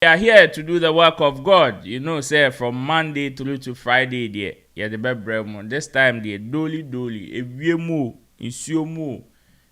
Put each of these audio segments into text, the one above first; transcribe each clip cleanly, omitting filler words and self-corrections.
We are here to do the work of God. You know, say from Monday through to Friday, there. Yeah, the baby. This time, the dolly, a mu, issue mu,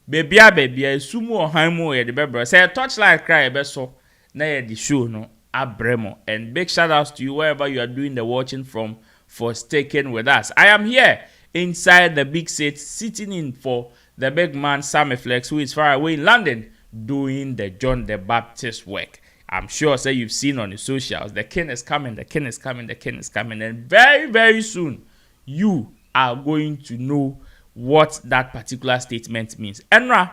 baby, sumo or haimo, yeah, the baby. Say a touchlight cry, beso, na the show, no, abremo. And big shout outs to you wherever you are doing the watching from for sticking with us. I am here inside the big seat, sitting in for the big man, Sammy Flex, who is far away in London, doing the John the Baptist work. I'm sure say you've seen on the socials, the king is coming, the king is coming, the king is coming. And very, very soon, you are going to know what that particular statement means. Enra,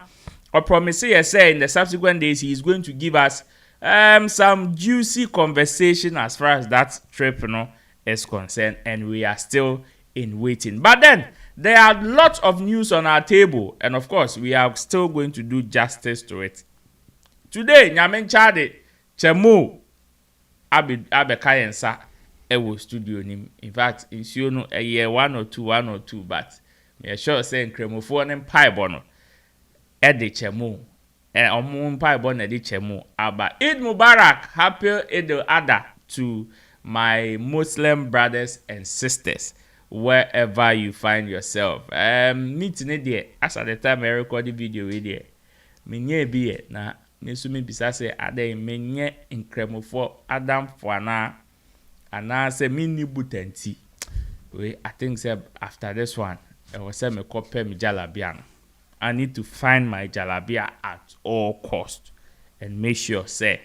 or promise say in the subsequent days, he is going to give us some juicy conversation as far as that trip, is concerned. And we are still in waiting. But then, there are lots of news on our table. And of course, we are still going to do justice to it. Today, Nyamen Chade, Chemo Abekayensa ewo studio nim. In fact, issue no a year 1 or 2, but me sure say Kremofo ne mpaibo no e de Chemo. Omo mpaibo na de Chemo. Aba Eid Mubarak, happy Eid al-Adha to my Muslim brothers and sisters wherever you find yourself. Meeting it there as at the time I record the video with there. Me nye bi na Nesumi bisa say ade menye nkremofo Adam Fwana ana say mini butanti. We I think say after this one I will say me copy me jalabia. I need to find my jalabia at all cost and make sure say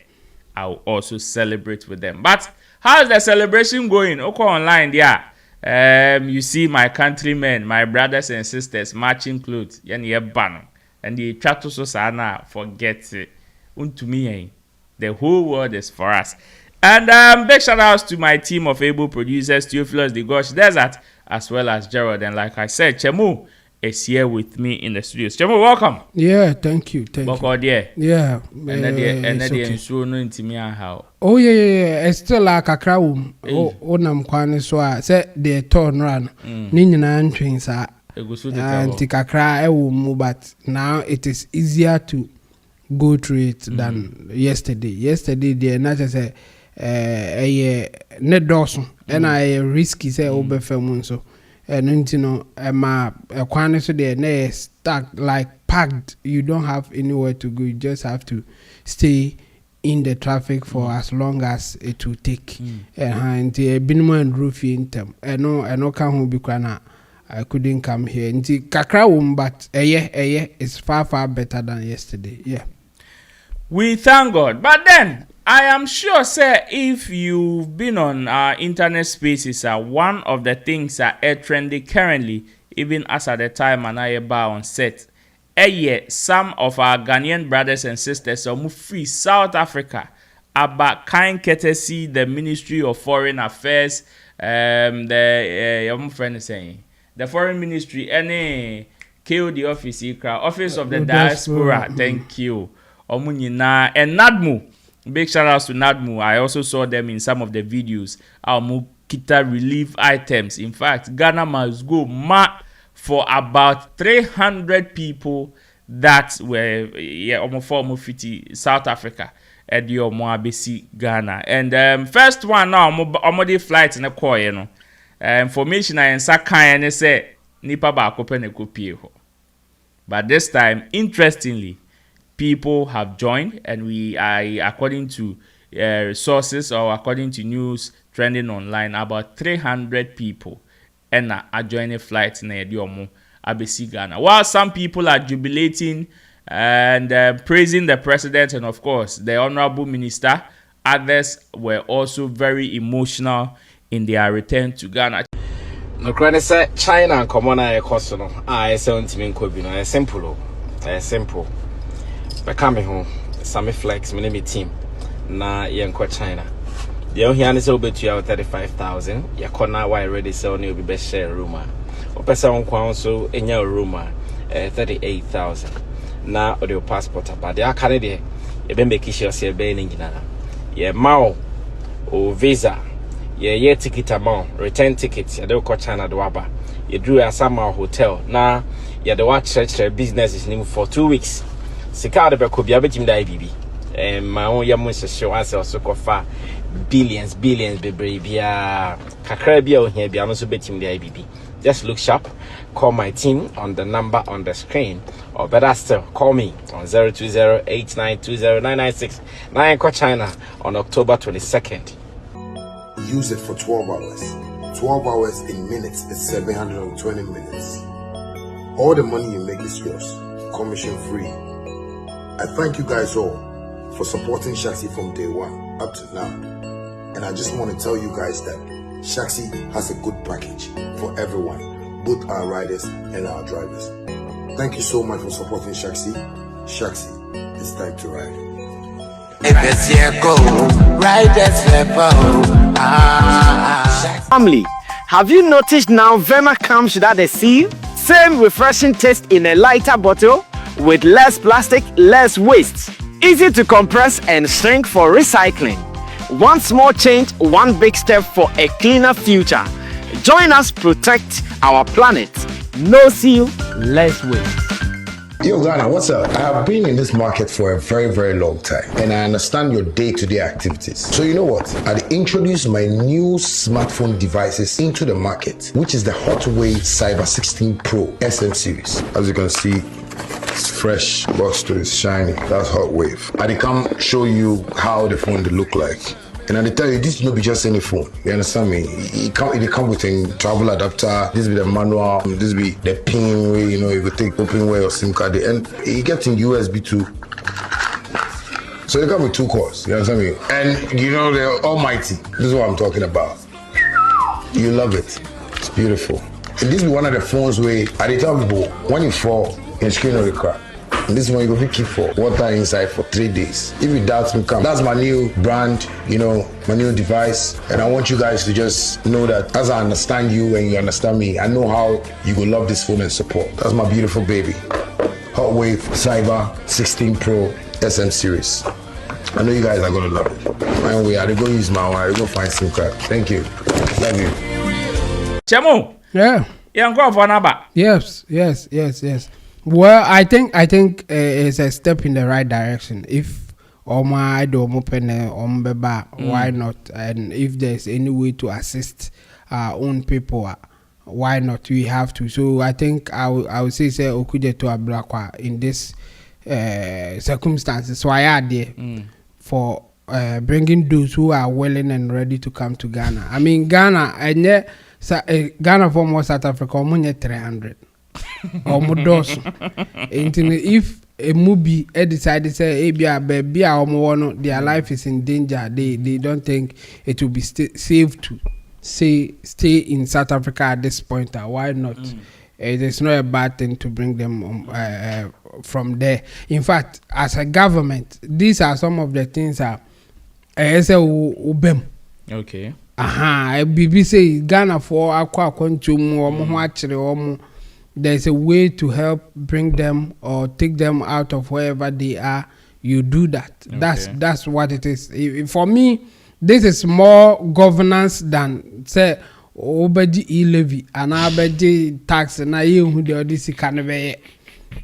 I will also celebrate with them. But how is the celebration going? Okay, online there. You see my countrymen, my brothers and sisters matching clothes. And the chat so sana forget it. To me, the whole world is for us. And big shout outs to my team of able producers, Theophilus the Gosh Desert, as well as Gerald. And like I said, Chemo is here with me in the studios. Chemo, welcome. Yeah, thank you. Yeah. And then the how. Oh yeah. It's still like a crowd. Onam kwane so say the turn run. Ni nyina ntwen sa. And tikakra ewo but now it is easier to go through it than yesterday. Yesterday, the not say net dosun and I risky say obefemun so and ma kwane so there na stuck like packed. You don't have anywhere to go. You just have to stay in the traffic for as long as it will take. And the binimo and roofy in them. I know can be kwana. I couldn't come here. Nti kakra but it's far better than yesterday. Yeah. We thank God. But then, I am sure, sir, if you've been on our internet spaces, one of the things are trendy currently, even as at the time and I bar on set, some of our Ghanaian brothers and sisters are move free South Africa about kind courtesy, the Ministry of Foreign Affairs, your friend is saying, the Foreign Ministry, any KOD Office of the Diaspora, thank you. Omunina and Nadmu. Big shout outs to Nadmu. I also saw them in some of the videos. Our Mukita relief items. In fact, Ghana must go for about 300 people that were almost 50 South Africa at the Abesi Ghana. And first one now, Omodi flight in a coy, information I and Sakai and say Nipa ba kopene kopie ho. But this time, interestingly, people have joined, and we are, according to sources or according to news trending online, about 300 people and are joining flights in the Abesi Ghana. While some people are jubilating and praising the president and of course the honorable minister, others were also very emotional in their return to Ghana. No credit say China and Commona a costono. I say on Timin Kobino, a simple. But coming home, Sammy Flex, my name team. Na yanko China. The only hand is over to you 35,000. Ya corner why already sell new be best share rumor. Or person on council in your rumor 38,000. Na audio passport but they are Canadian. You been making sure you're bailing in yeah, Mao or visa. Yeah, ticket amount, return tickets, you do China Dwaba. You drew a summer hotel. Now, you the watch church business is new for 2 weeks. Sika de be ko bia betim dai bibi my own yamun show as also kofa billions baby kakra bia o here bia no so betim the IBB. Just look sharp, call my team on the number on the screen, or better still, call me on 020-8920-996 9 China on October 22nd. Use it for 12 hours. 12 hours in minutes is 720 minutes. All the money you make is yours, commission free. I thank you guys all for supporting Shaxi from day one up to now. And I just want to tell you guys that Shaxi has a good package for everyone, both our riders and our drivers. Thank you so much for supporting Shaxi. Shaxi, it's time to ride. Family, have you noticed now Vema comes without a seal? Same refreshing taste in a lighter bottle with less plastic, less waste. Easy to compress and shrink for recycling. One small change, one big step for a cleaner future. Join us protect our planet. No seal, less waste. Yo, Ghana, what's up? I have been in this market for a very, very long time, and I understand your day-to-day activities. So you know what? I introduced my new smartphone devices into the market, which is the Hotwave Cyber 16 Pro SM series. As you can see, it's fresh, box to it's shiny. That's Hotwave. I come show you how the phone will look like. And I tell you, this will not be just any phone. You understand me? It come with a travel adapter. This will be the manual. This will be the pin where you could take open way or SIM card. And it gets in USB too. So they come with 2 cores. You understand me? And they're almighty. This is what I'm talking about. You love it. It's beautiful. And this will be one of the phones where I tell people when you fall, your screen will crack. And this one you go keep for water inside for 3 days. If you doubt me, come. That's my new brand, my new device. And I want you guys to just know that as I understand you and you understand me, I know how you will love this phone and support. That's my beautiful baby. Hotwave Cyber 16 Pro SM series. I know you guys are gonna love it. Anyway, I go use my one. I go find SIM card. Thank you. Love you. Chemo. Yeah. Yeah, go for number. Yes. Well, I think it's a step in the right direction. If Oma do open Ombeba, why not? And if there's any way to assist our own people, why not? We have to. So I think I would say Okuje to Ablakwa in this circumstances. So I are there for bringing those who are willing and ready to come to Ghana. I mean Ghana and Ghana for more South Africa, only 300. Or Modos. If a movie decided to say, baby, their life is in danger, they don't think it will be safe to stay in South Africa at this point. Why not? It is not a bad thing to bring them from there. In fact, as a government, these are some of the things that Okay. BBC Ghana for aqua contum there's a way to help bring them or take them out of wherever they are. You do that. Okay. That's what it is. For me, this is more governance than say obedi levy and obedi tax na you who the this kind of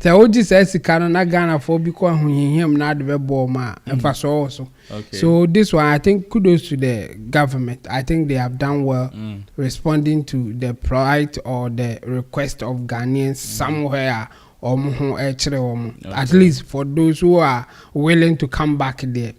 so what this says can na Ghana for because him na the boma and also. Okay. So this one I think kudos to the government. I think they have done well responding to the plight or the request of Ghanaians somewhere or at least for those who are willing to come back there.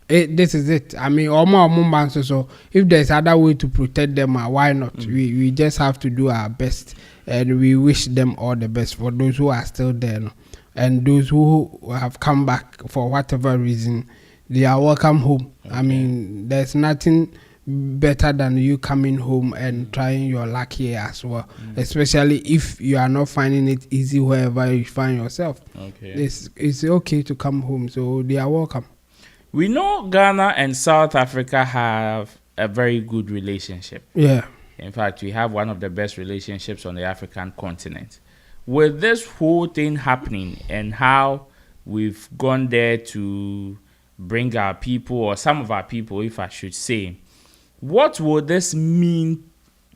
This is it. I mean, so if there's other way to protect them, why not? We just have to do our best, and we wish them all the best for those who are still there, and those who have come back for whatever reason. They are welcome home. Okay. I mean, there's nothing better than you coming home and trying your luck here as well, especially if you are not finding it easy wherever you find yourself. Okay. It's okay to come home, so they are welcome. We know Ghana and South Africa have a very good relationship. Yeah. In fact, we have one of the best relationships on the African continent. With this whole thing happening and how we've gone there to bring our people, or some of our people, if I should say, what would this mean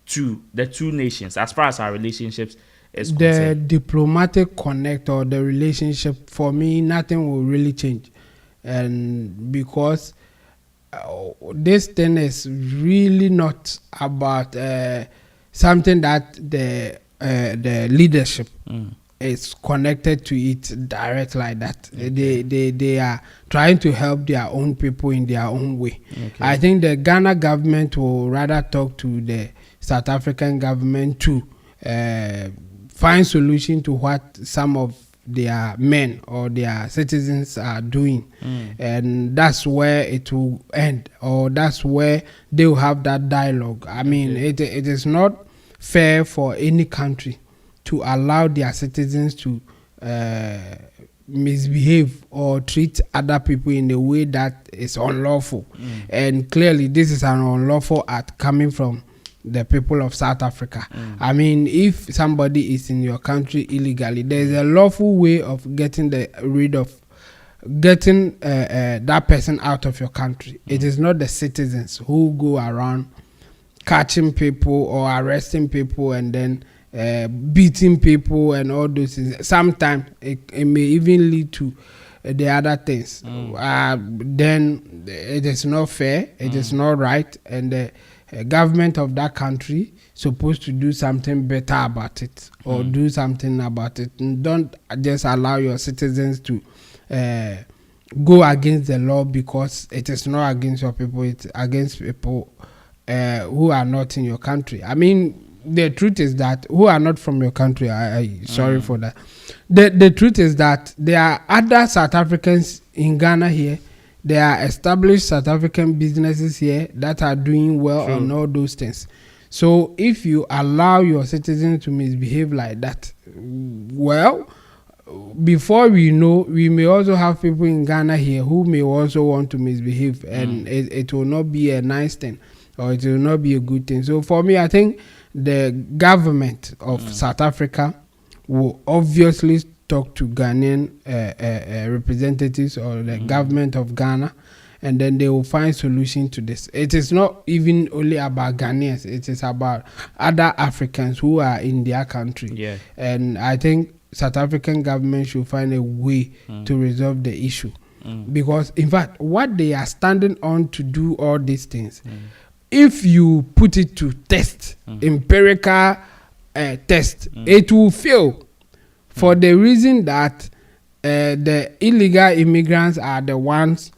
to the two nations as far as our relationships is concerned? The diplomatic connect or the relationship, for me, nothing will really change. and because this thing is really not about something that the leadership is connected to it direct like that. They are trying to help their own people in their own way. I think the Ghana government will rather talk to the South African government to find solution to what some of their men or their citizens are doing, and that's where it will end, or that's where they will have that dialogue. I mean, it is not fair for any country to allow their citizens to misbehave or treat other people in a way that is unlawful. And clearly this is an unlawful act coming from the people of South Africa. I mean, if somebody is in your country illegally, there is a lawful way of getting rid of that person out of your country. It is not the citizens who go around catching people or arresting people and then beating people and all those things. Sometimes it may even lead to the other things. Then it is not fair, it is not right, and the government of that country supposed to do something better about it, or do something about it. And don't just allow your citizens to go against the law, because it is not against your people, it's against people who are not in your country. I mean, the truth is that who are not from your country, sorry for that. The truth is that there are other South Africans in Ghana here. There are established South African businesses here that are doing well on all those things. So if you allow your citizens to misbehave like that, well, before we know, we may also have people in Ghana here who may also want to misbehave, and it will not be a nice thing, or it will not be a good thing. So for me, I think the government of South Africa will obviously talk to Ghanaian representatives or the government of Ghana, and then they will find solution to this. It is not even only about Ghanaians, it is about other Africans who are in their country. And I think South African government should find a way to resolve the issue, because in fact what they are standing on to do all these things, if you put it to test, empirical test, it will fail, for the reason that the illegal immigrants are the ones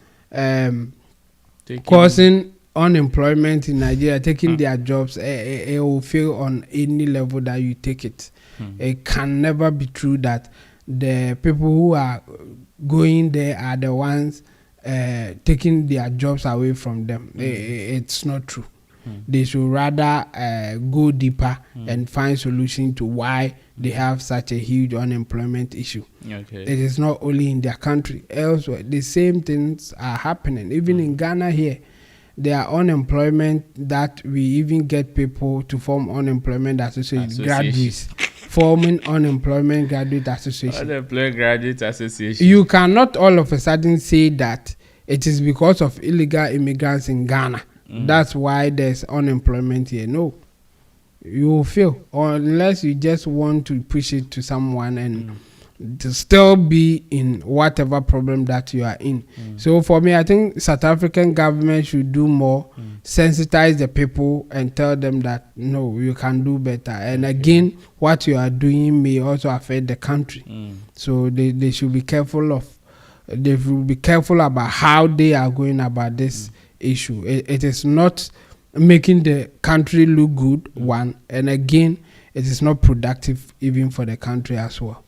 causing unemployment in Nigeria, taking their jobs. It will fail on any level that you take it. It can never be true that the people who are going there are the ones taking their jobs away from them. It's not true. They should rather go deeper and find solution to why they have such a huge unemployment issue. It is not only in their country, elsewhere the same things are happening. Even in Ghana here, there are unemployment that we even get people to form unemployment association, graduates forming unemployment graduate association. Unemployment graduate association. You cannot all of a sudden say that it is because of illegal immigrants in Ghana. That's why there's unemployment here. No, you will fail, or unless you just want to push it to someone and to still be in whatever problem that you are in. So for me, I think South African government should do more, sensitize the people and tell them that no, you can do better. And again, what you are doing may also affect the country. So they should be careful about how they are going about this issue. It is not making the country look good, one, and again, it is not productive even for the country as well.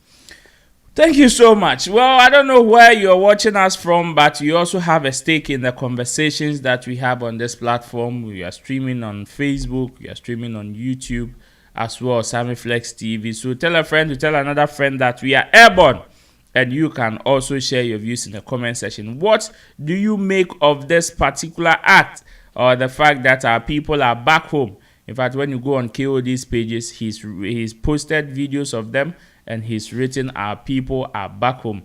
Thank you so much. Well, I don't know where you're watching us from, but you also have a stake in the conversations that we have on this platform. We are streaming on Facebook, we are streaming on YouTube as well, Sammy Flex TV. So tell a friend to tell another friend that we are airborne. And you can also share your views in the comment section. What do you make of this particular act, or the fact that our people are back home? In fact, when you go on KOD's pages, he's posted videos of them, and he's written our people are back home.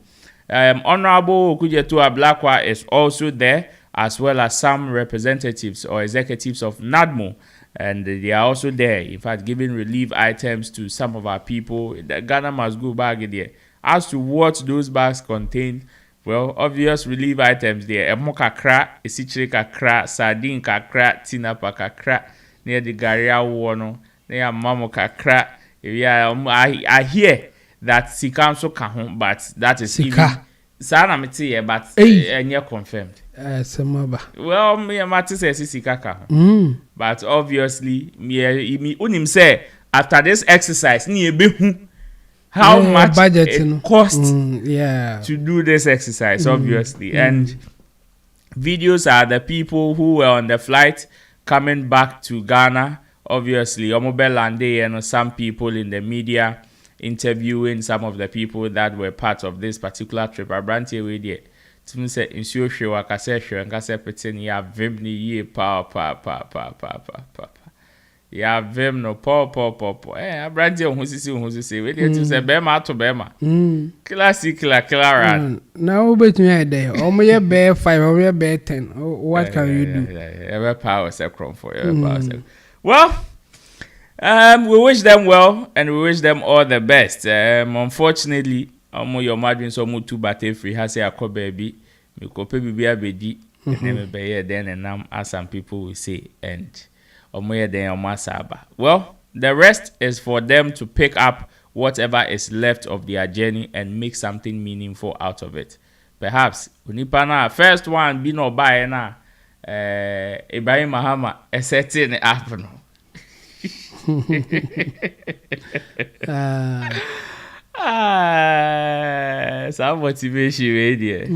Honorable Okujetu Ablakwa is also there, as well as some representatives or executives of NADMO. And they are also there, in fact, giving relief items to some of our people. The Ghana must go back there. As to what those bags contain, Well, obvious relief items there. Emo kakra, esichire kakra, sardine kakra, tinapa kakra, near the garia wono, near mamo kakra. Yeah, I hear that Sika so kahon, but that is Sika. Sana meti but you're confirmed. Samaba. Well, me and Matty says Sika kahon. But obviously, me unim say after this exercise, ni ebe how much budget it costs to do this exercise, obviously. And videos are the people who were on the flight coming back to Ghana, obviously. Omobelande and some people in the media interviewing some of the people that were part of this particular trip. Abrantie we there. Tim say insure show akase show and kase pretend ya vim ni ye pa. Ya vim no po. Abrantie who sisi we dey to say bema to bema. Classic killer. Now bet me there. Omo ye bear 5, omo ye bear 10. What can you do? Ever power secron for you. Well, we wish them well and we wish them all the best. Unfortunately, your margin so much too bate free has a co baby. Me ko pe bibi abedi and then and now as some people will say and well, the rest is for them to pick up whatever is left of their journey and make something meaningful out of it. Perhaps unipana first one be no buy na Ibrahim Mahama a setting up no. Some motivation radio.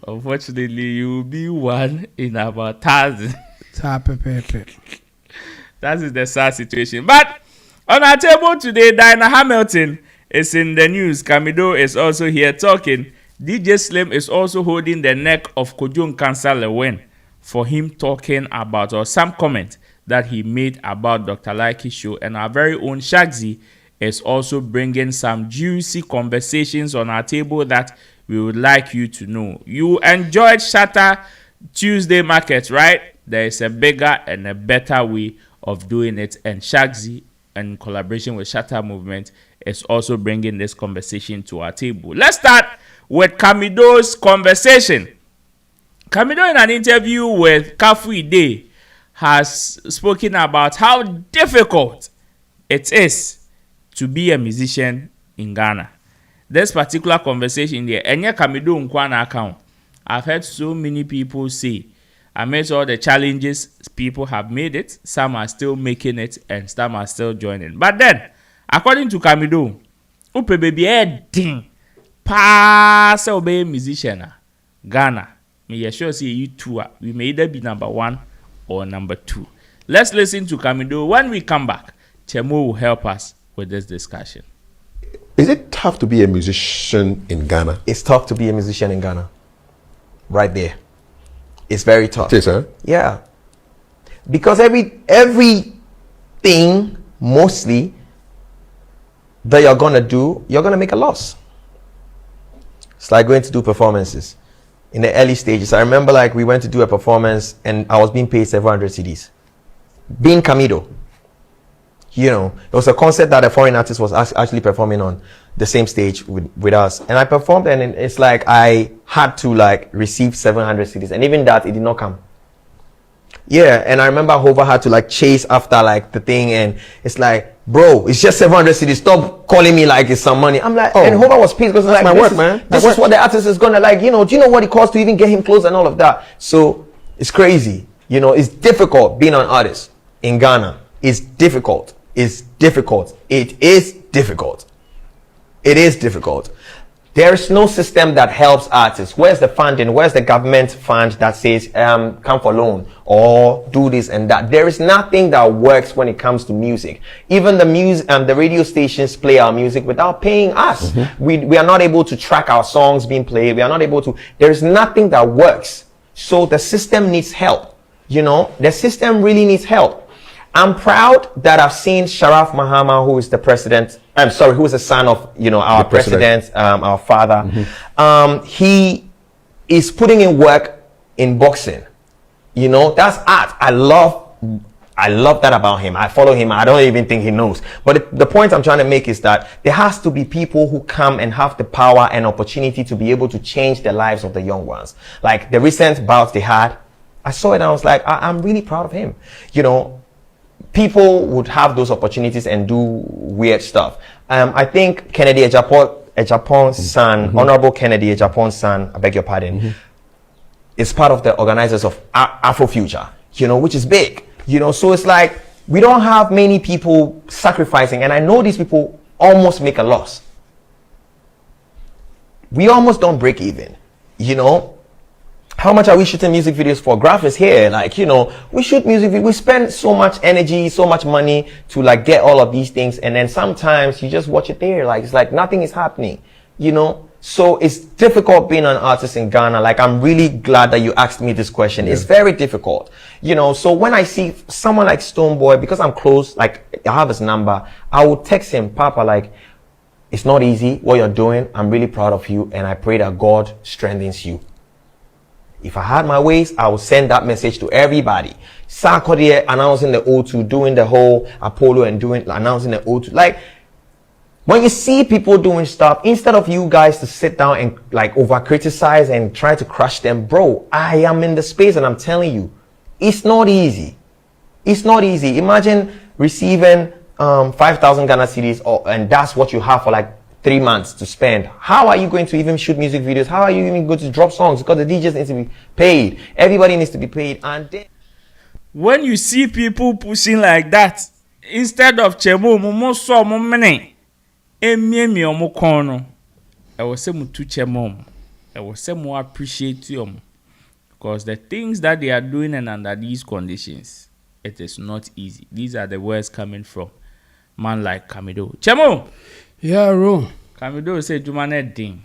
Unfortunately, you will be one in about 1,000. That is the sad situation. But on our table today, Diana Hamilton is in the news. Camidoh is also here talking. DJ Slim is also holding the neck of Kojo Cancer Lewin for him talking about or some comment that he made about Dr. Likey's show. And our very own Shaxi is also bringing some juicy conversations on our table that we would like you to know. You enjoyed Shatter Tuesday Market, right? There is a bigger and a better way of doing it, and Shaxi, in collaboration with Shatter Movement, is also bringing this conversation to our table. Let's start with Camidoh's conversation. Camidoh, in an interview with Kafui Day, has spoken about how difficult it is to be a musician in Ghana. This particular conversation there, Enya Camidoh Nkwana account, I've heard so many people say, amidst all the challenges, people have made it, some are still making it, and some are still joining. But then, according to Camidoh, upe baby ding pass obey musician Ghana. Me sure see you two. We may either be number 1 or number 2. Let's listen to Camidoh. When we come back, Chemo will help us with this discussion. Is it tough to be a musician in Ghana? It's tough to be a musician in Ghana. Right there. It's very tough. Yes, sir. Yeah. Because everything mostly that you're gonna do, you're gonna make a loss. It's like going to do performances. In the early stages, I remember like we went to do a performance and I was being paid 700 cedis. Being Camidoh. You know, it was a concert that a foreign artist was actually performing on the same stage with us. And I performed and it's like I had to like receive 700 cedis. And even that, it did not come. Yeah, and I remember Hova had to like chase after like the thing and it's like, bro, it's just 700 cedis. Stop calling me like it's some money. I'm like, and Hova was pissed because it's like, my work, man. This is what the artist is gonna like, you know, do you know what it costs to even get him clothes and all of that? So it's crazy. You know, it's difficult being an artist in Ghana. It's difficult. It's difficult. It is difficult. It is difficult. There is no system that helps artists. Where's the funding? Where's the government fund that says, come for loan or do this and that? There is nothing that works when it comes to music. Even the radio stations play our music without paying us. We are not able to track our songs being played. We are not able to. There is nothing that works. So the system needs help. You know, the system really needs help. I'm proud that I've seen Sharaf Mahama, who is the president. Who is the son of, you know, our president, our father. He is putting in work in boxing. You know, that's art. I love I love that about him. I follow him. I don't even think he knows. But the point I'm trying to make is that there has to be people who come and have the power and opportunity to be able to change the lives of the young ones. Like the recent bouts they had, I saw it and I was like, I'm really proud of him. You know, people would have those opportunities and do weird stuff. I think Kennedy Ejapon's son, Honorable Kennedy Ejapon's son, I beg your pardon, is part of the organizers of Afrofuture, you know, which is big. You know, so it's like we don't have many people sacrificing, and I know these people almost make a loss. We almost don't break even. You know, how much are we shooting music videos for? Graph is here, like, you know, we shoot music videos, we spend so much energy, so much money to like get all of these things, and then sometimes you just watch it there, like it's like nothing is happening, you know. So it's difficult being an artist in Ghana. Like, I'm really glad that you asked me this question. Yeah. It's very difficult, you know. So when I see someone like Stonebwoy, because I'm close, like I have his number, I will text him, Papa, like, it's not easy what you're doing. I'm really proud of you, and I pray that God strengthens you. If I had my ways, I would send that message to everybody. Sarkodie announcing the O2, doing the whole Apollo and announcing the O2. Like, when you see people doing stuff, instead of you guys to sit down and like over criticize and try to crush them, bro, I am in the space and I'm telling you, it's not easy. It's not easy. Imagine receiving 5,000 Ghana cedis, and that's what you have for like 3 months to spend. How are you going to even shoot music videos? How are you even going to drop songs? Because the DJs need to be paid. Everybody needs to be paid. And then when you see people pushing like that, instead of chemo, momo so momene. Emi omo kono. I was say mutu chemo. I was say more appreciate you, because the things that they are doing and under these conditions, it is not easy. These are the words coming from man like Camidoh. Chemo. Yeah, Ro. Camidoh say Jumane ding.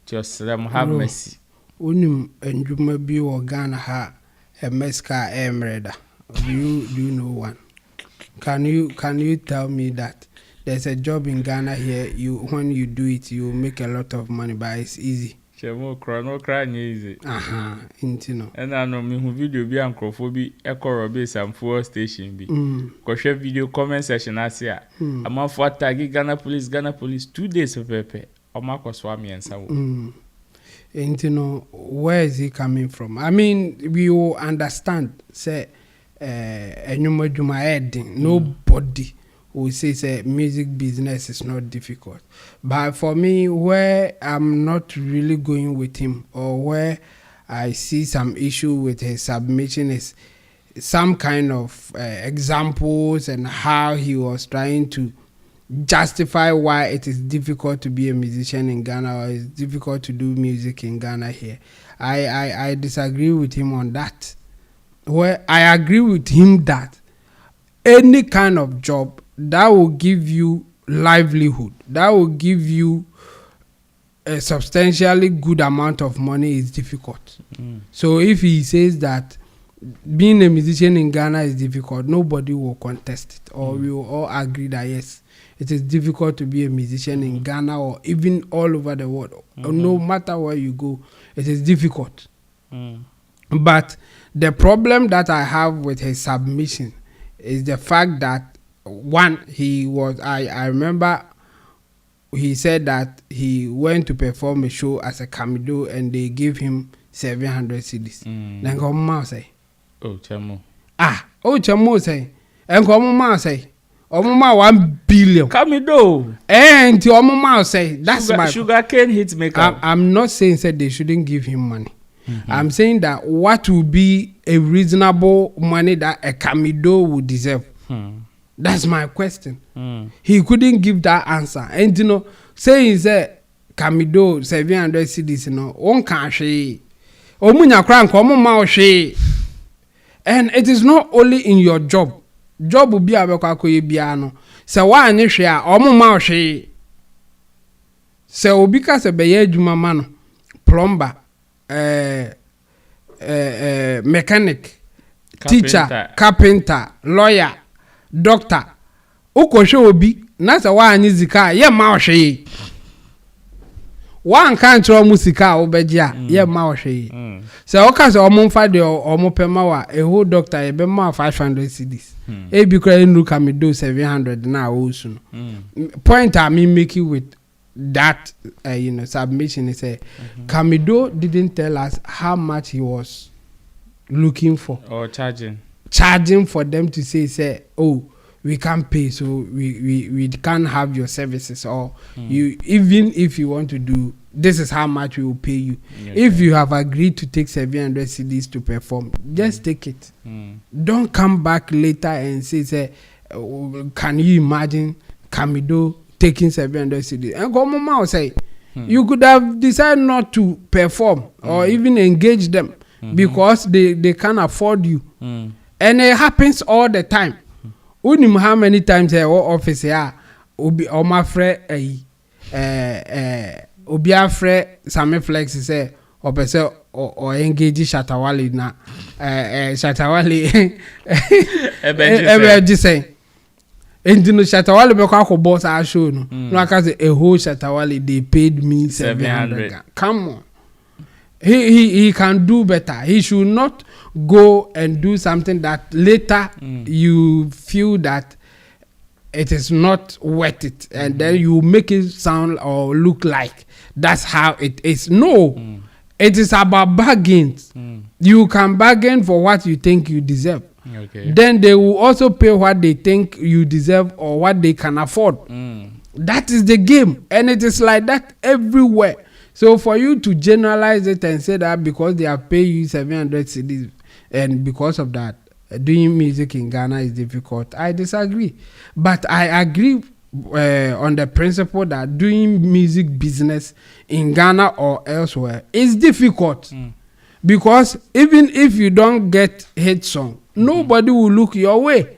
Just have mercy. Unim and Juma be or Ghana ha a meska emreda. Do you know one? Can you tell me that there's a job in Ghana here, when you do it you make a lot of money, but it's easy? Chemo cry easy. Intino. And I know me who video be ancrophobi echo robe some fuel station be. Koshe video comment section asia. I'm on for tag Ghana police 2 days of pepe. Omako swami and sawo. Intino, where is he coming from? I mean, we will understand, say nobody who says music business is not difficult. But for me, where I'm not really going with him, or where I see some issue with his submission, is some kind of examples and how he was trying to justify why it is difficult to be a musician in Ghana, or it's difficult to do music in Ghana here. I disagree with him on that. Where I agree with him that any kind of job that will give you livelihood, that will give you a substantially good amount of money, is difficult. So if he says that being a musician in Ghana is difficult, nobody will contest it, or we will all agree that yes, it is difficult to be a musician in Ghana, or even all over the world. No matter where you go, it is difficult. But the problem that I have with his submission is the fact that, one, I remember he said that he went to perform a show as a Camidoh and they gave him 700 cedis. Then come say, oh Chemo. Chemo say, and come say, Omama 1 billion. Camidoh. And to Omama say, that's my sugar cane hit maker. I'm not saying that they shouldn't give him money. I'm saying that what will be a reasonable money that a Camidoh would deserve. That's my question. He couldn't give that answer. And you know, saying that Camidoh 700 cedis, you know, one can't say, Omunya crank, Omuma she. And it is not only in your job. Job will be a biano. So why any share Omuma she? So because a beye juma man, plumber, mechanic, teacher, carpenter, lawyer, doctor, uko show obi na sa wa anyi zika ye ma ohwe one can't throw musica obeja ye ma wo hwe so oka so omfa de omopema wa a whole doctor e be ma 500 cedis e bi kra nu Camidoh 700 na osu point I mean make you with that submission is Camidoh didn't tell us how much he was looking for or charging for them to say oh we can't pay, so we can't have your services, or you, even if you want to do, this is how much we will pay you. If you have agreed to take 700 cedis to perform, just take it. Don't come back later and say can you imagine Camidoh taking 700 cedis? And go mama will say, you could have decided not to perform or even engage them because they can't afford you. And it happens all the time. Unim how many times office here obi o ma frɛ obi afrɛ Sammy Flex say opese o engage Shatawale na Shatawale ebe say endino Shatawale be kwa boss a show no aka say a whole Shatawale they paid me 700. Come on. He can do better. He should not go and do something that later you feel that it is not worth it, and then you make it sound or look like that's how it is. No, it is about bargains. You can bargain for what you think you deserve. Then they will also pay what they think you deserve or what they can afford. That is the game, and it is like that everywhere. So for you to generalize it and say that because they have paid you 700 cedis and because of that doing music in Ghana is difficult, I disagree. But I agree on the principle that doing music business in Ghana or elsewhere is difficult. Because even if you don't get hit song, nobody will look your way.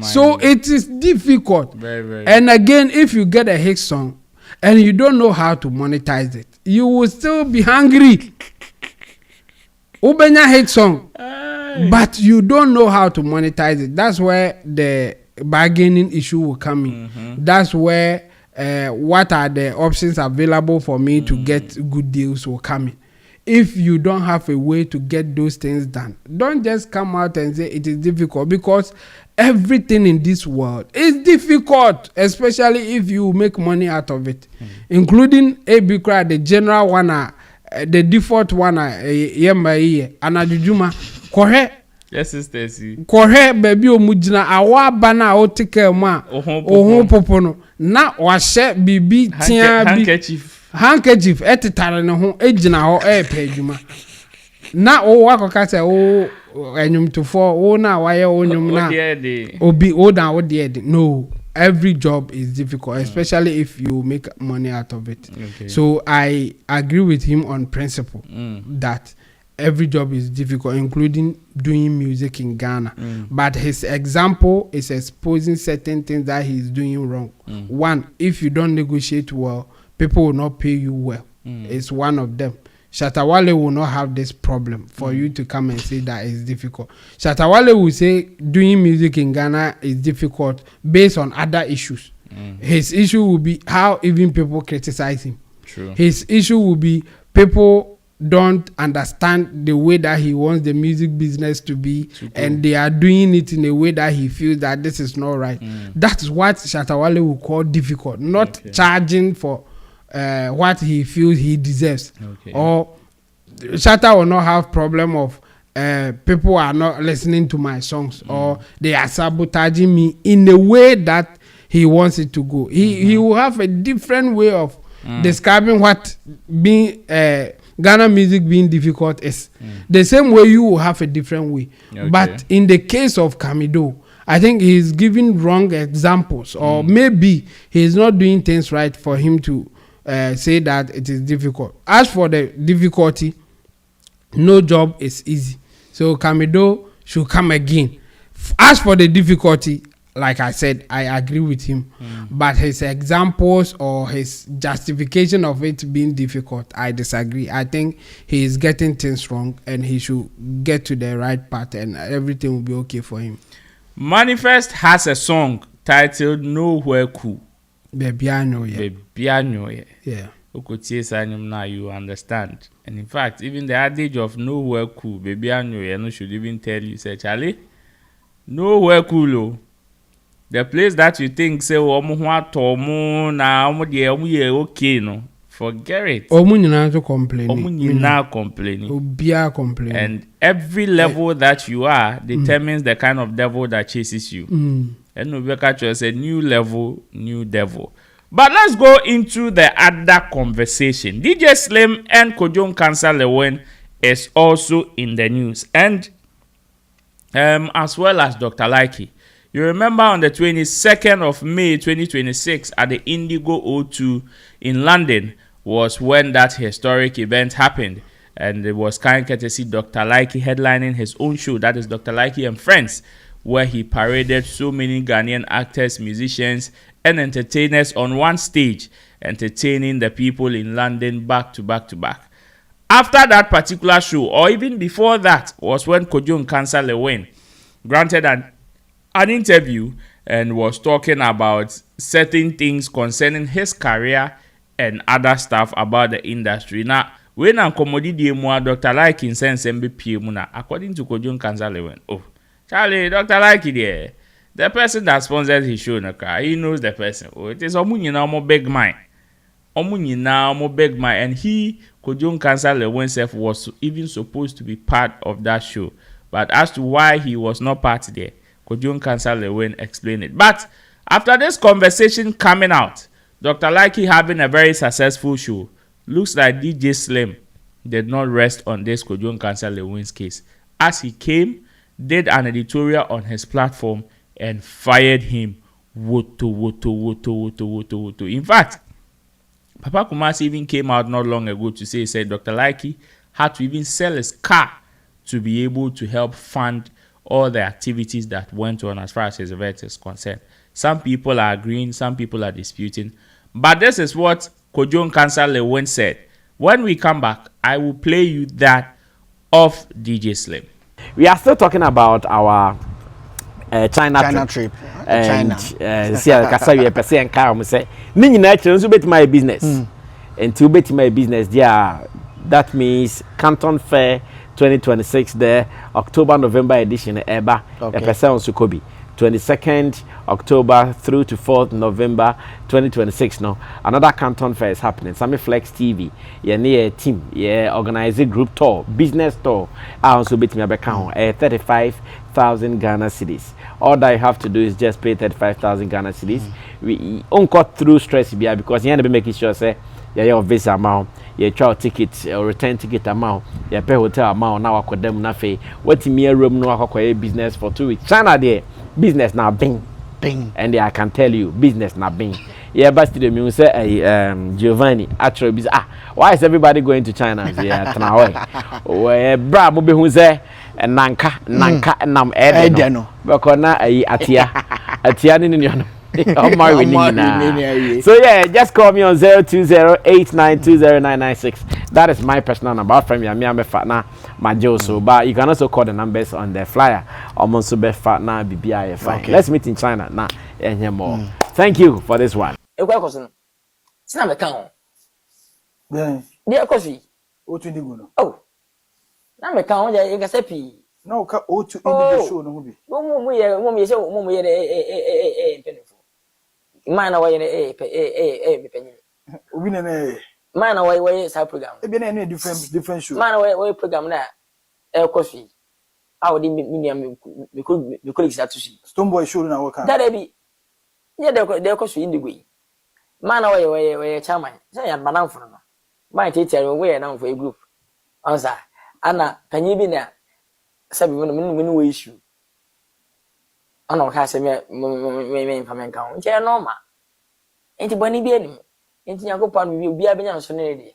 So it is difficult. Very. And again, if you get a hit song and you don't know how to monetize it, you will still be hungry. Ubenya hit song, but you don't know how to monetize it. That's where the bargaining issue will come in. That's where what are the options available for me to get good deals will come in. If you don't have a way to get those things done, don't just come out and say it is difficult, because everything in this world is difficult, especially if you make money out of it, including Abikra, the general one, the default one, Yemba, Anadujuma, Kore. Yes, Stacy. Kore, baby, Omujina, Awa Bana, Otike, Ma, Oho Popono, na washe bibi, handkerchief, etitare ne ho, ejina ho, pejuma. Na o wako say o enyum to for o na waye o nyum na obi o dan o de. No, every job is difficult, especially if you make money out of it. So I agree with him on principle that every job is difficult, including doing music in Ghana. But his example is exposing certain things that he's doing wrong. One, if you don't negotiate well, people will not pay you well. It's one of them. Shatawale will not have this problem for you to come and say that it's difficult. Shatawale will say doing music in Ghana is difficult based on other issues. His issue will be how even people criticize him. True. His issue will be people don't understand the way that he wants the music business to be, and they are doing it in a way that he feels that this is not right. That's what Shatawale will call difficult, not charging for what he feels he deserves. Or Shatta will not have problem of people are not listening to my songs, or they are sabotaging me in a way that he wants it to go. He will have a different way of describing what being Ghana music being difficult is. The same way you will have a different way. But in the case of Camidoh, I think he's giving wrong examples, or maybe he's not doing things right for him to say that it is difficult. As for the difficulty, no job is easy. So Camidoh should come again. As for the difficulty, like I said, I agree with him. But his examples or his justification of it being difficult, I disagree. I think he is getting things wrong, and he should get to the right path, and everything will be okay for him. Manifest has a song titled Nowhere Cool. Baby, I know, yeah. Baby, I know, yeah. Yeah. now you understand. And in fact, even the adage of nowhere cool, baby, I know should even tell you, say, Charlie, nowhere cool. Oh. The place that you think say okay, no, forget it. Complain. And every level that you are determines the kind of devil that chases you. And we catch us a new level, new devil. But let's go into the other conversation. DJ Slim and Kojo Nkansah-Lewin is also in the news, and as well as Dr. Likey. You remember on the 22nd of May 2026 at the Indigo O2 in London was when that historic event happened. And it was kind courtesy Dr. Likey headlining his own show, that is Dr. Likey and Friends, where he paraded so many Ghanaian actors, musicians, and entertainers on one stage, entertaining the people in London back to back to back. After that particular show, or even before that, was when Kojo Nkansah-Lewin granted an interview and was talking about certain things concerning his career and other stuff about the industry. Now, when I'm commodity Dr. Likey in sense MBP, according to Kojo Nkansah-Lewin, oh, Charlie, Dr. Likey there, the person that sponsored his show, he knows the person. Oh, it is Omunyina big mind. Omunyina big mind, and he, Kojo Nkansah-Lewin himself, was even supposed to be part of that show. But as to why he was not part there, Kojo Nkansah-Lewin explained it. But after this conversation coming out, Dr. Likey having a very successful show, looks like DJ Slim did not rest on this Kojo Nkansah-Lewin's case, as he came, did an editorial on his platform, and fired him. Woto. In fact, Papa Kumasi even came out not long ago to say, Dr. Likey had to even sell his car to be able to help fund all the activities that went on as far as his event is concerned. Some people are agreeing, some people are disputing. But this is what Kojo Nkansah-Lewin said. When we come back, I will play you that of DJ Slim. We are still talking about our China trip. And see, kasa we person and car we say, "Ni nyina chire nso beti my business." Until beti my business there, that means Canton Fair 2026 there, October November edition eba a person on Sukobi. 22nd October through to 4th November 2026 now. Another Canton Fair is happening. Sammy Flex TV. Yeah, near team. Yeah, organizing group tour, business tour. I also beat me a 35,000 Ghana cedis. All that you have to do is just pay 35,000 Ghana cedis. We cut through stress because you end up making sure say your visa amount, your child ticket or return ticket amount, your pay hotel amount. Now I could them nafe. What in your room no I business for 2 weeks. China there. Business now bing. And I can tell you, business now bing. Yeah, but the music say Giovanni actually why is everybody going to China? Yeah, Tanawe. Where bra mo be hu say nanka nam ede no. Because na atia ni no. So yeah, just call me on 02089209996. That is my personal number. From me fatna majoso, but you can also call the numbers on the flyer. Also be fatna BBI fine. Let's meet in China now. More. Thank you for this one. Yeah. Dear Kosi. Oh. Na me kan ya ga sepi. No ka O2 individual show no bi. Mo ye say mo ye penifo. Man away me penny. Obi na na man away sa program. E bi na na different show. Man away program na Kosi. How di me colleagues that to see. Stoneboy show na work. That be. Yeah, they Kosi Indigo. Man away chairman. Say ya manan for no. My teacher we now for a group. Answer. Ana panyi bi na sabi me issue. Ana ka se me infament kan. Nche normal. Enti boni bi anim. Enti yakopan bi obi abenya so ne de.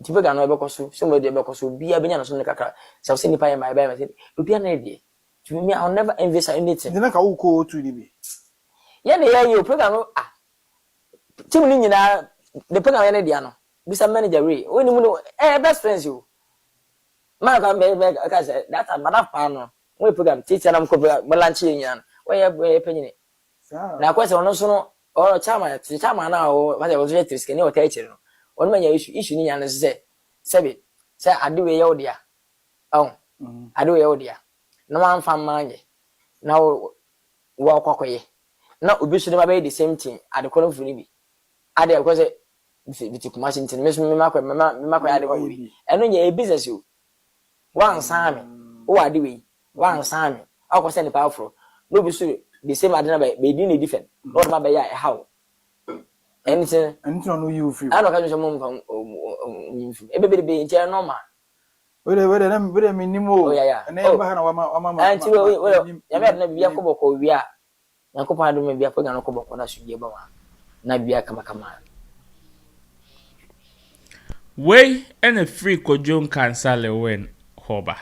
Enti be ga no be koso, so me de be koso obi abenya so ne kakra. So se nipa my by me say obi na de. To me I'll never invest in anything. Dina ka wo ko to ni bi. Ya ne ya you program no team ni nyina the program ya ne dia no. Bisa manager we. Oni mu best friends you. Man can be that's another fan. We program teacher nam ko balanchi nyan. We penny. Na kwese ono so no or chama na o what was it is can you take it. on my issue ni yan say ade we ye odia oh ade we ye odia na wan fa manje na wo kwakoye na obi so dem be the same thing ade kono funi bi ade ko say biti kuma shintin me makwa ade ko bi eno nya e business o wan sami o ade we wan sami akọ say ni powerful no be so the same ade na be di na different no ma be ya e how anything no you feel I don't catch some from be nche normal we minimo oh yeah na e ba na wa anti we ya me na bia koboko wi a yankopon adu me bia ko nya no koboko na suje ba wa na bia kama Way and a free Kojon Kansale win Hoba.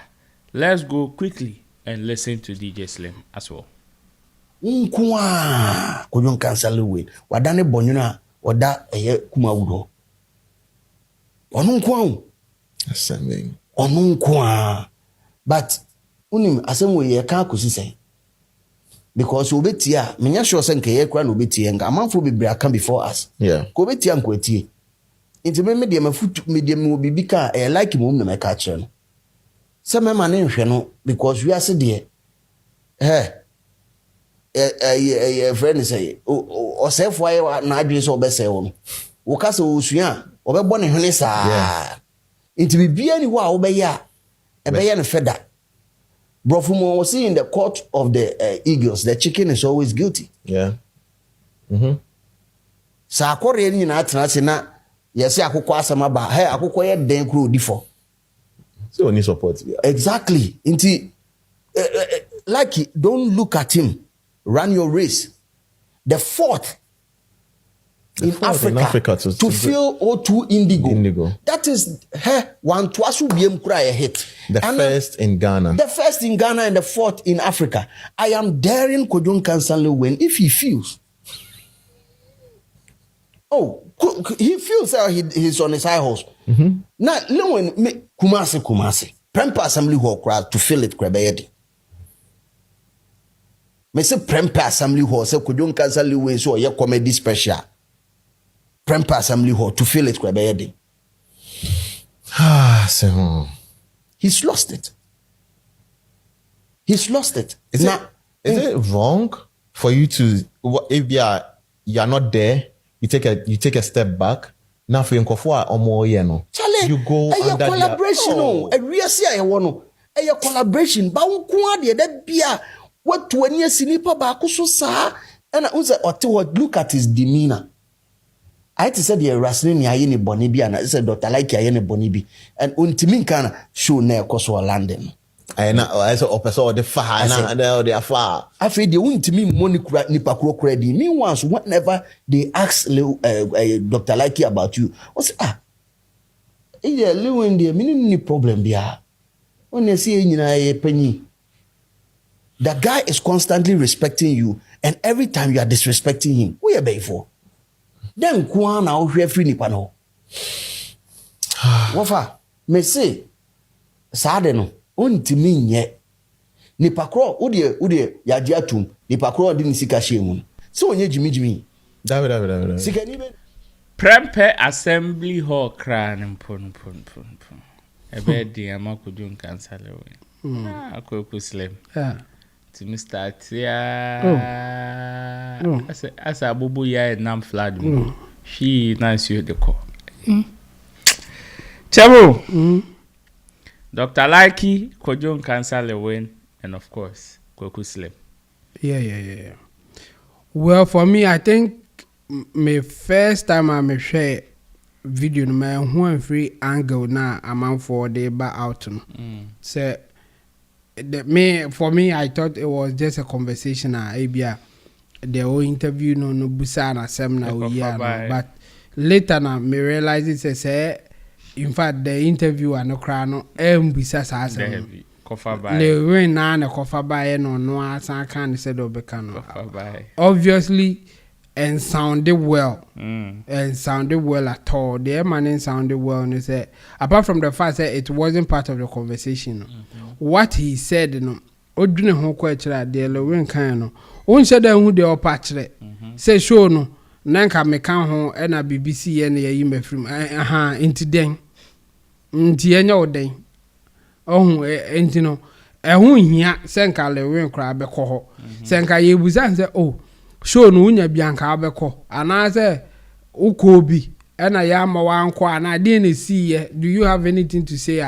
Let's go quickly and listen to DJ Slim as well. Nkwa Kojon Kansale win. Wadane bonyuna oda eye kuma wudo. Onu nkwa. Ascending. Onu nkwa. But unim asem ye ka akosi because obetia menya sure say nke ye kwa na obetia nga amanfo bebre aka before us. Yeah. Ko obetia nkwatie. Inti me de mafutu me de mo bibika like mo na meka kire no. Se me ma ne nhwe no because we ase de friend say o sefo aye na adwe so obese wo no. Wo ka se osua obebo ne hwene saa. Inti bibia ni ho a obeya ebeya no feda. Brofumo was in the court of the eagles. The chicken is always guilty. Yeah. Sa akore ni na atena se na yesi akukọ asama ba akukọ ye den kro difo. So only support. Yeah. Exactly. Inti like don't look at him. Run your race. The fourth in Africa to fill O2 indigo. That is one twasu biem kura a hit. The first in Ghana. The first in Ghana and the fourth in Africa. I am daring Kojon Kansale win if he feels. Oh, he feels he's on his high horse. Now, when Kumasi, Prempa Assembly Hall crowd to fill it, Krabedi. Me say Prempa Assembly Hall, say Kojon Kansale win so a comedy special. Prempa Assembly Hall to fill it, Krabedi. He's lost it. He's lost it. Is it wrong for you to, if you are not there, you take a step back? Now for Nkofo omo ye no. You go under collaboration a real see I want a collaboration ba nko ade da bia what to any sinipa ba ko so sa and look at his demeanor. I had to say the wrestling ni aye ni boni bi and I said Dr. Like aye ni boni bi and untimi kan show na ekoso London. I said opeso the far na they are far. After they untimi money nipa kro credit. Meanwhile whenever they ask Dr. Like about you, what's yeah, Lewin there, meaning problem there. When they see penny, the guy is constantly respecting you, and every time you are disrespecting him, who you pay for? Then Kwan now we free nipano. Wafa, me say, sadeno, untimi nye. Nipakro, udie, yajiatum, nipakro didn't see kashimun. So nye Jimmy. David. Sika nibe. Prempe Assembly Hall cran pon. Ebe di ama Kojon Kansale win. Akoko Slim. To Mr. Tia. Asa abubu ya nam flood. She nice you the call. Chabo. Dr. Likey, Kojon Kansale win, and of course, Koko Slim. Yeah. Well, for me, I think my first time I share video no my one free angle na amount for the back out. So for me, I thought it was just a conversation. The whole interview no busa na seminar but later na me realize it say in fact the interview no cry no busa sa asem. The way na na cover by no asan kan said obeka obviously and sounded well and sounded well at all. The man sounded well and he said apart from the fact that it wasn't part of the conversation what he said odune ho ko akira de Lewin kan no on said who the opachre say show no nanka meka ho na BBC ye na yi mafrim aha enti den enti enya oden ohun enti no ehun hia senka lewen kra bekọ ho senka ye buza se oh show no unya bianka abekọ ana se ukobi na ya ma wanko ana dey na see ye do you have anything to say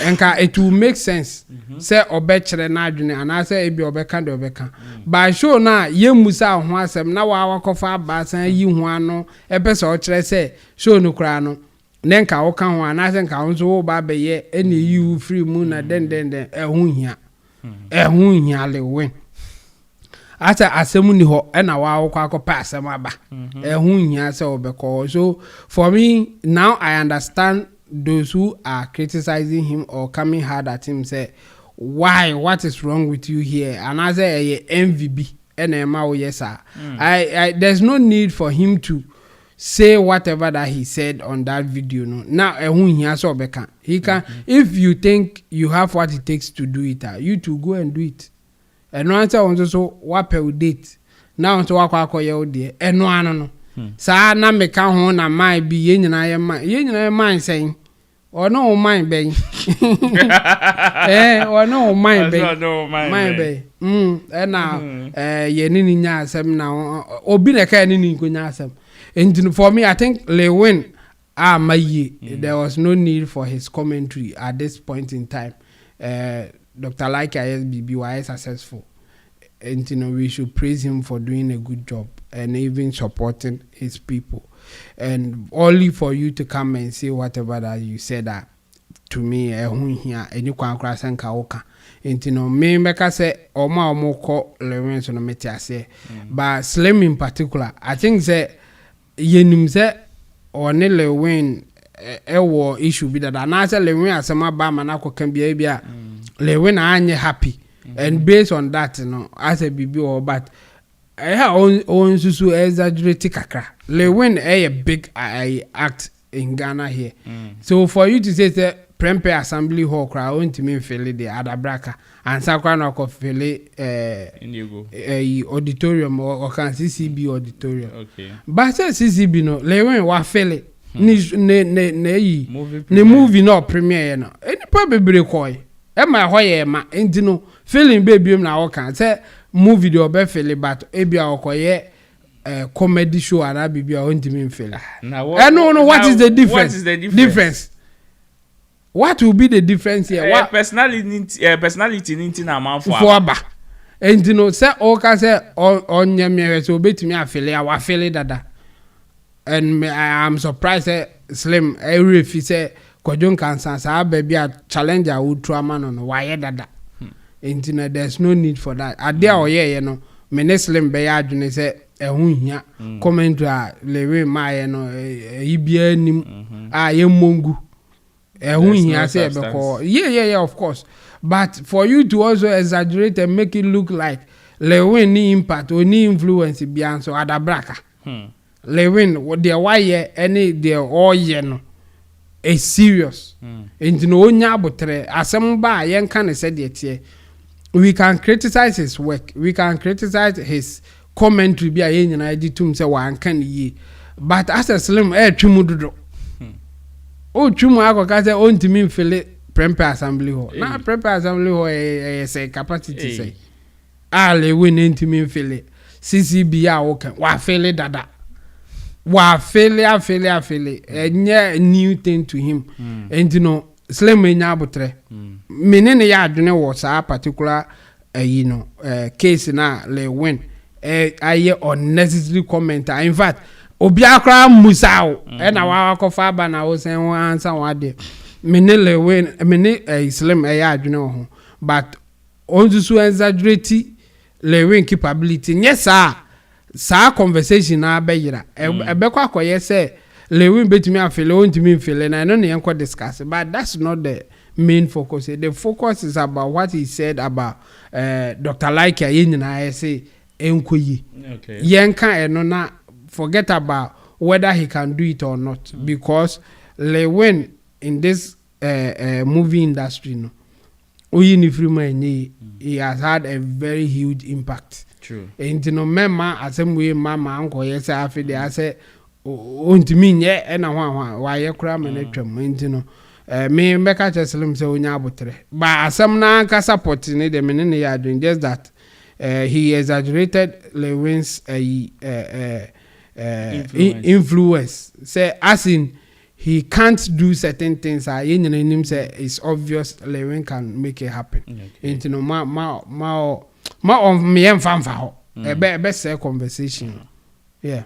enka it will make sense say obekere na adwene ana say ebi obeka de obeka ba show na ye musa ho asem na wa wakofa abasan yi ho ano epese o kire say show no kra no nenka wo ka ho ana say nka wo so wo ba be ye ene yi free mu na den ehun hia le win ata asemu ni ho na wa wo kwa pa asem aba ehun hia say obeko. So for me now I understand those who are criticizing him or coming hard at him say why, what is wrong with you here, and I say MVB and yes sir. I there's no need for him to say whatever that he said on that video. No, now he can if you think you have what it takes to do it, you to go and do it. And no answer on so what per date now to walk there and no sa na meka ho na mind bi ye nyina mind saying or no mind be or no mind be mind be na ye ni nya asem na obi na ka ni nko nya asem. And for me I think Lewin there was no need for his commentary at this point in time. Dr. Like ISBB was successful, and we should praise him for doing a good job and even supporting his people. And only for you to come and say whatever that you said that to me here and you can cross and kaoka. And me make say oma ko Lewin so no meti say, but Slim in particular I think say yenim say or ne Lewin ewo issue bi that na say Lewin asema ba manako kan bia Lewin anye happy. And based on that, as a BB or but I have own susu exaggerate kakra. Lewin a big act in Ghana here. So for you to say that Prempe Assembly Hall crowd won't mean feel the Adabraka and Sakwana of feel auditorium or can CCB auditorium. Okay. But CCB no Lewin wa feel ne movie no premiere no. Any probably koi. Emma hoye ma intino feeling baby na oka say movie the obe feel but ebia okoye comedy show ara bibia ontimi feel. No what is the difference? What is the difference? What will be the difference here? What personality ninti na man for aba. Intino say oka say on nyame so betimi afele wa feel dada. And I am surprised Slim every if he say Kojon cancer, sa baby a challenge a would trauma no why dada. Internet there's no need for that. A dear or ye no, Meneslim Bayadune say a hunya commenter Lewe Maya no EBN Mungu. A hunya say because yeah, of course. But for you to also exaggerate and make it look like Lewin ni impact or ni influence beyond so adabraka. Lewin what their why any their all ye no. Is serious. And no nya botre asem ba yen kan said yet we can criticize his work, we can criticize his commentary bi ayen nyina editum say wan kan yi, but as a Slim twumudodo o twumu akoka say ontimi mfele Prempe Assembly Hall na Prempe Assembly Hall say capacity say ale we ntimi mfele CCB a wo kan wa fele dada wa failure a new thing to him. And Slim nya botre menene ya adwene was a particular case na le win aye unnecessary comment. In fact obi akra musao na wa kofa ba na wo sen won answer wa de mene le win mene Slim ya adwene ho but on to exaggerate le win capability yes sir. Sa conversation na abeyira ebekwa akoye say Lewin betimi afele ontimi mfele na no ne discuss, but that's not the main focus. The focus is about what he said about Dr. Like nyina say enkoyi yenka eno na forget about whether he can do it or not, because Lewin in this movie industry no he has had a very huge impact. True. And mema asem we mama uncle yes afi de ase ontimi nye e na wa ye kura me na twam enti me meka cheselim se onya abotre ba asem na ka support ne de me ne ya doing just that he exaggerated Lewin's influence. Say as in he can't do certain things. Say it's obvious Lewin can make it happen. Into ma on me and fanfa. A best conversation. Yeah.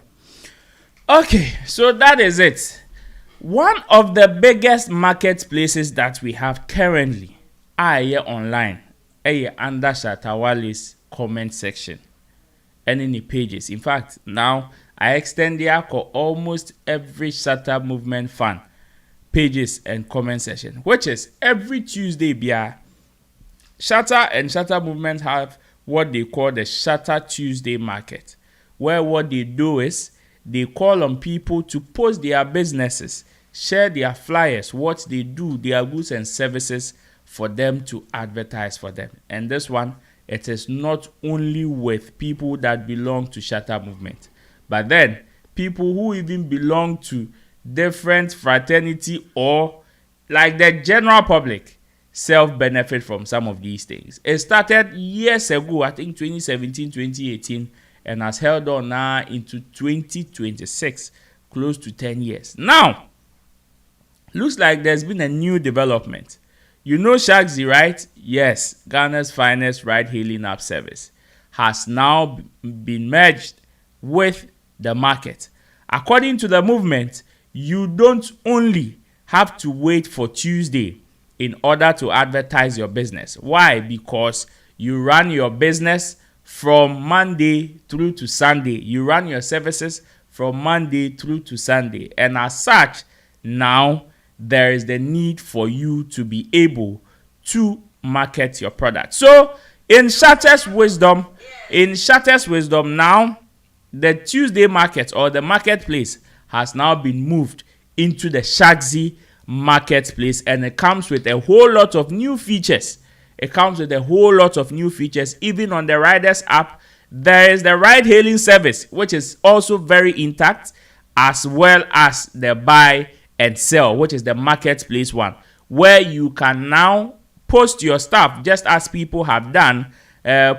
Okay, so that is it. One of the biggest marketplaces that we have currently are here online. Under Shatawale's comment section and in the pages. In fact, now I extend here for almost every Shatter Movement fan pages and comment section, which is every Tuesday. Shatter and Shatter Movement have what they call the Shatter Tuesday market, where what they do is they call on people to post their businesses, share their flyers, what they do, their goods and services for them to advertise for them. And this one, it is not only with people that belong to Shatter Movement, but then people who even belong to different fraternity or like the general public self-benefit from some of these things. It started years ago, I think 2017, 2018, and has held on now into 2026, close to 10 years. Now, looks like there's been a new development. You know Shaxi, right? Yes, Ghana's finest ride-hailing app service has now been merged with the market. According to the movement, you don't only have to wait for Tuesday in order to advertise your business. Why? Because you run your business from Monday through to Sunday. You run your services from Monday through to Sunday. And as such, now there is the need for you to be able to market your product. So in Shatter's wisdom now, the Tuesday market or the marketplace has now been moved into the Shaxi marketplace, and it comes with a whole lot of new features. Even on the Riders app, there is the ride-hailing service, which is also very intact, as well as the buy and sell, which is the marketplace one, where you can now post your stuff just as people have done.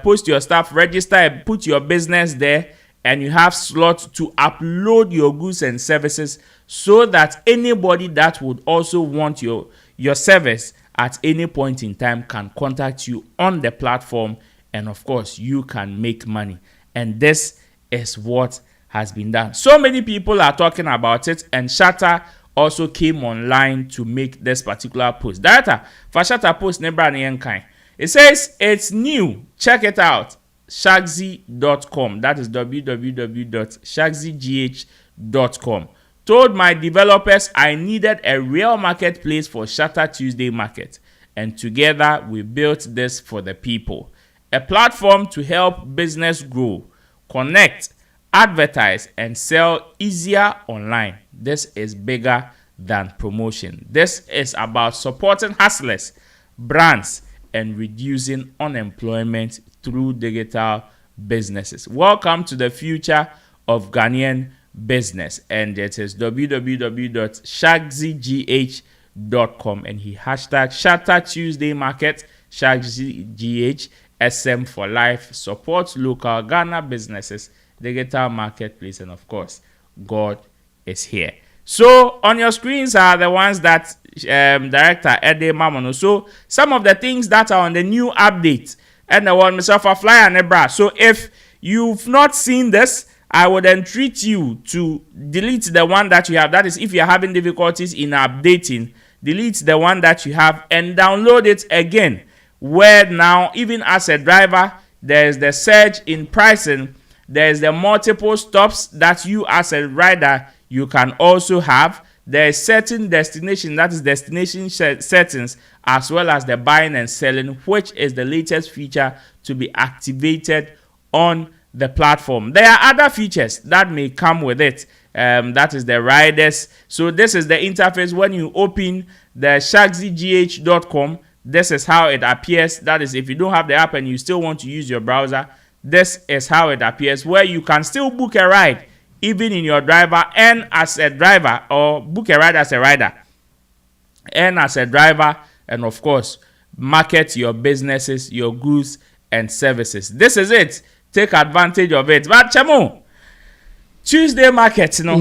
Post your stuff, register, put your business there, and you have slots to upload your goods and services so that anybody that would also want your service at any point in time can contact you on the platform, and of course you can make money. And this is what has been done. So many people are talking about it, and Shatter also came online to make this particular post. Director for Shatter post Nebra Nyenkai. It says it's new. Check it out. Shaxi.com. That is www.shaxigh.com. Told my developers I needed a real marketplace for Shatter Tuesday market, and together we built this for the people. A platform to help business grow, connect, advertise, and sell easier online. This is bigger than promotion. This is about supporting hustlers, brands, and reducing unemployment through digital businesses. Welcome to the future of Ghanaian business, and it is www.shaxigh.com, and he hashtag Shatter Tuesday Market, ShaxiGH, SM for life, support local Ghana businesses, digital marketplace, and of course, God is here. So on your screens are the ones that Director Ede Mamono. So some of the things that are on the new update, and the one myself a flyer and a bra. So if you've not seen this, I would entreat you to delete the one that you have. That is, if you're having difficulties in updating, delete the one that you have and download it again. Where now, even as a driver, there's the surge in pricing. There's the multiple stops that you as a rider, you can also have. There's certain destination, that is destination settings, as well as the buying and selling, which is the latest feature to be activated on the platform. There are other features that may come with it. That is the riders. So this is the interface when you open the shaxigh.com. This is how it appears. That is, if you don't have the app and you still want to use your browser, this is how it appears, where you can still book a ride even in your driver and as a driver, or book a ride as a rider and as a driver, and of course market your businesses, your goods and services. This is it. Take advantage of it. But Chamo, Tuesday market, you know,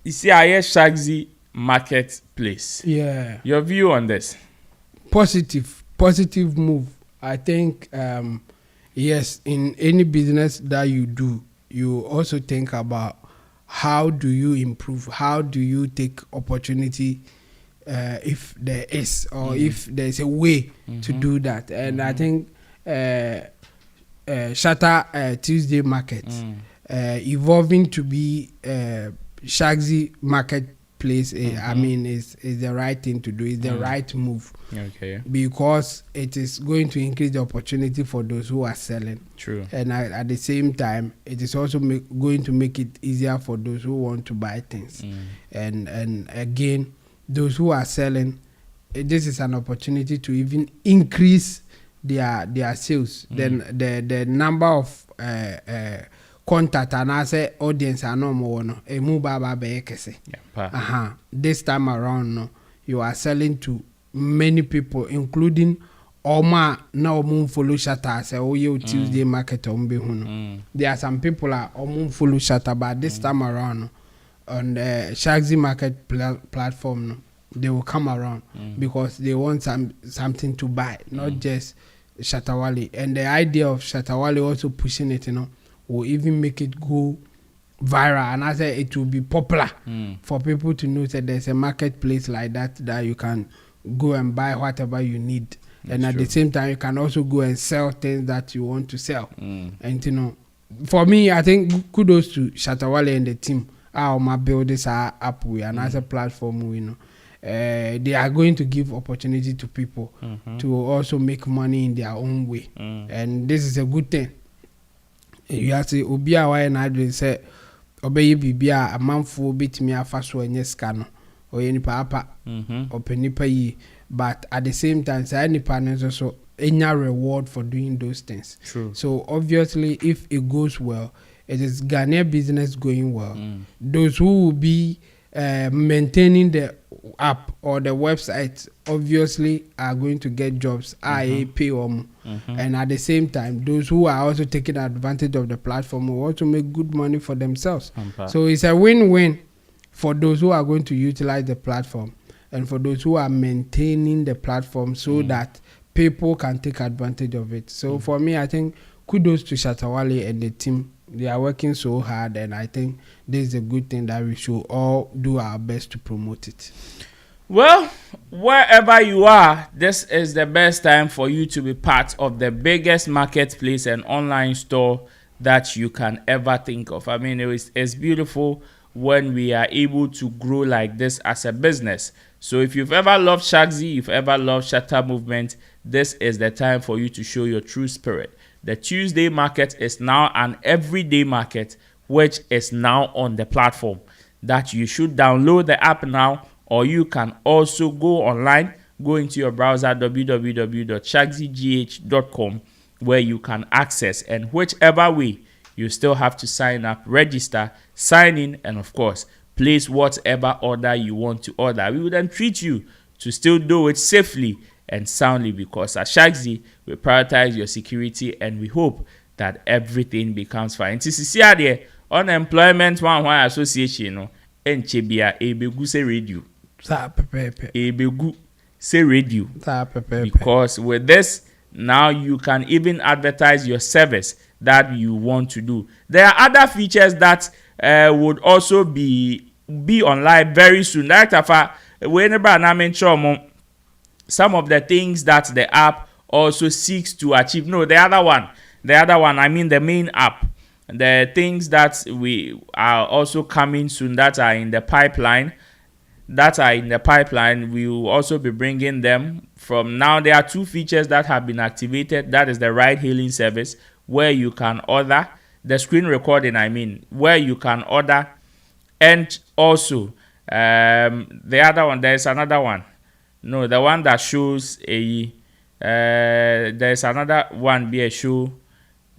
you see, I hear Shaxi marketplace. Yeah. Your view on this? Positive move. I think yes, in any business that you do, you also think about how do you improve, how do you take opportunity if there is, or if there's a way to do that. And I think Shatter Tuesday market evolving to be Shaxi marketplace, I mean, is the right thing to do. It's the right move. Okay. Because it is going to increase the opportunity for those who are selling. True. And at the same time, it is also going to make it easier for those who want to buy things. And again, those who are selling, this is an opportunity to even increase their sales. Then the number of contact and I say audience are no more no a mobile this time around no, you are selling to many people, including Oma now moon follow Shatter say oh you Tuesday market on be there are some people are moon follow Shatter, but this time around on the Shaxi market platform no, they will come around because they want something to buy, not just Shatawale. And the idea of Shatawale also pushing it, you know, will even make it go viral, and I say it will be popular for people to know that there's a marketplace like that you can go and buy whatever you need. And at the same time you can also go and sell things that you want to sell. And you know, for me, I think kudos to Shatawale and the team. How my build this app we and as a platform, we know they are going to give opportunity to people to also make money in their own way. And this is a good thing. You have to obia why na do say obey bibia amanfo betimi afa so enye scan or any papa or penipa yi, but at the same time say any partners so any reward for doing those things. True. So obviously if it goes well, it is Ghanaian business going well. Those who will be maintaining the app or the website obviously are going to get jobs. I pay them. And at the same time, those who are also taking advantage of the platform will also make good money for themselves. So it's a win-win for those who are going to utilize the platform and for those who are maintaining the platform so that people can take advantage of it. So for me, I think kudos to Shatawale and the team. They are working so hard, and I think this is a good thing that we should all do our best to promote it. Well, wherever you are, this is the best time for you to be part of the biggest marketplace and online store that you can ever think of. I mean, it's beautiful when we are able to grow like this as a business. So if you've ever loved Shaxi, if ever loved Shatter Movement, this is the time for you to show your true spirit. The Tuesday market is now an everyday market, which is now on the platform that you should download the app now, or you can also go online, go into your browser www.shaxigh.com, where you can access, and whichever way you still have to sign up, register, sign in, and of course place whatever order you want to order. We will then treat you to still do it safely and soundly, because at Shaxi we prioritize your security and we hope that everything becomes fine. This is here the unemployment one association no enchebia ebegu say radio. Ebegu say radio. Because with this now you can even advertise your service that you want to do. There are other features that would also be online very soon. Some of the things that the app also seeks to achieve. No, the other one, I mean the main app. The things that we are also coming soon that are in the pipeline, we will also be bringing them from now. There are two features that have been activated. That is the ride hailing service, where you can order, the screen recording, where you can order, and also the other one, there's another one. No, the one that shows a there's another one be a show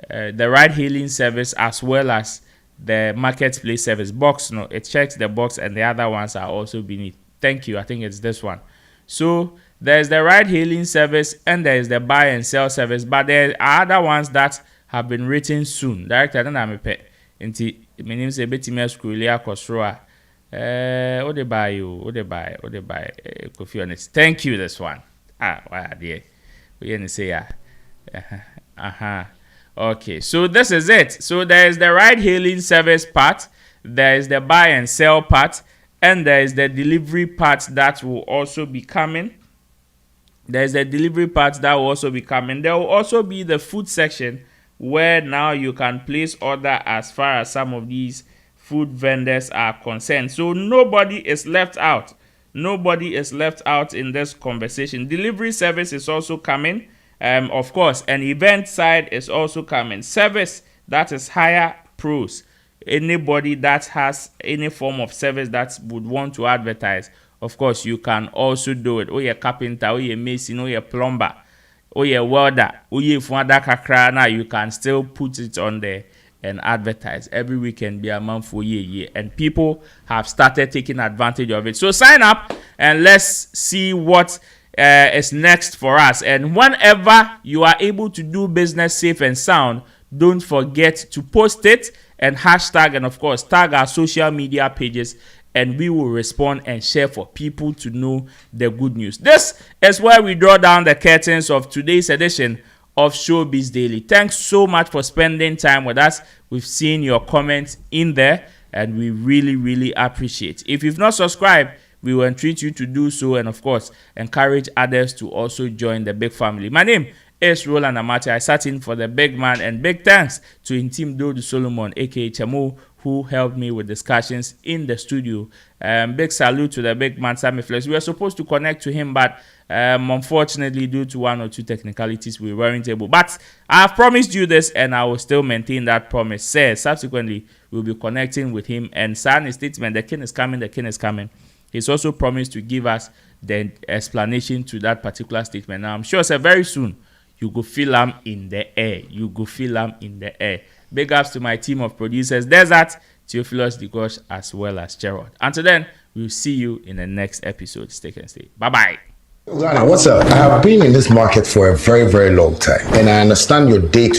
the ride hailing service as well as the marketplace service box. No, it checks the box and the other ones are also beneath. Thank you. I think it's this one. So there's the ride hailing service and there's the buy and sell service, but there are other ones that have been written soon. Director, I don't know me Inti my name is Betty Scrollia Cosroa. What they buy you? What they buy? Coffee honest. Thank you. This one. Why dear? We didn't say Okay, so this is it. So there is the ride hailing service part, there is the buy and sell part, and there is the delivery part that will also be coming. There will also be the food section where now you can place order as far as some of these food vendors are concerned. So nobody is left out. Nobody is left out in this conversation. Delivery service is also coming. Of course, an event side is also coming. Service that is higher pros. Anybody that has any form of service that would want to advertise, of course, you can also do it. Oh, you're carpenter, oh, you're mason, oh, you're plumber, oh, you're welder, oh, you're funda kakra. Now you can still put it on there and advertise. Every weekend be a month for year. And people have started taking advantage of it. So sign up and let's see what is next for us. And whenever you are able to do business safe and sound, don't forget to post it and hashtag and of course tag our social media pages, and we will respond and share for people to know the good news. This is where we draw down the curtains of today's edition of Showbiz Daily. Thanks so much for spending time with us. We've seen your comments in there and we really appreciate. If you've not subscribed, we will entreat you to do so, and of course encourage others to also join the big family. My name is Roland Amati. I sat in for the big man, and big thanks to Intim Dodu Solomon aka Chamo, who helped me with discussions in the studio. Big salute to the big man Sammy. We were supposed to connect to him, but unfortunately due to one or two technicalities we weren't able. But I have promised you this and I will still maintain that promise. Subsequently we'll be connecting with him and sign a statement. The king is coming. He's also promised to give us the explanation to that particular statement. Now, I'm sure very soon you go feel him in the air. Big ups to my team of producers, Desert, Theophilus Digosh, as well as Gerald. Until then, we'll see you in the next episode. Stay and stay. Bye-bye. Ghana, what's up? I have been in this market for a very long time, and I understand your day-to-day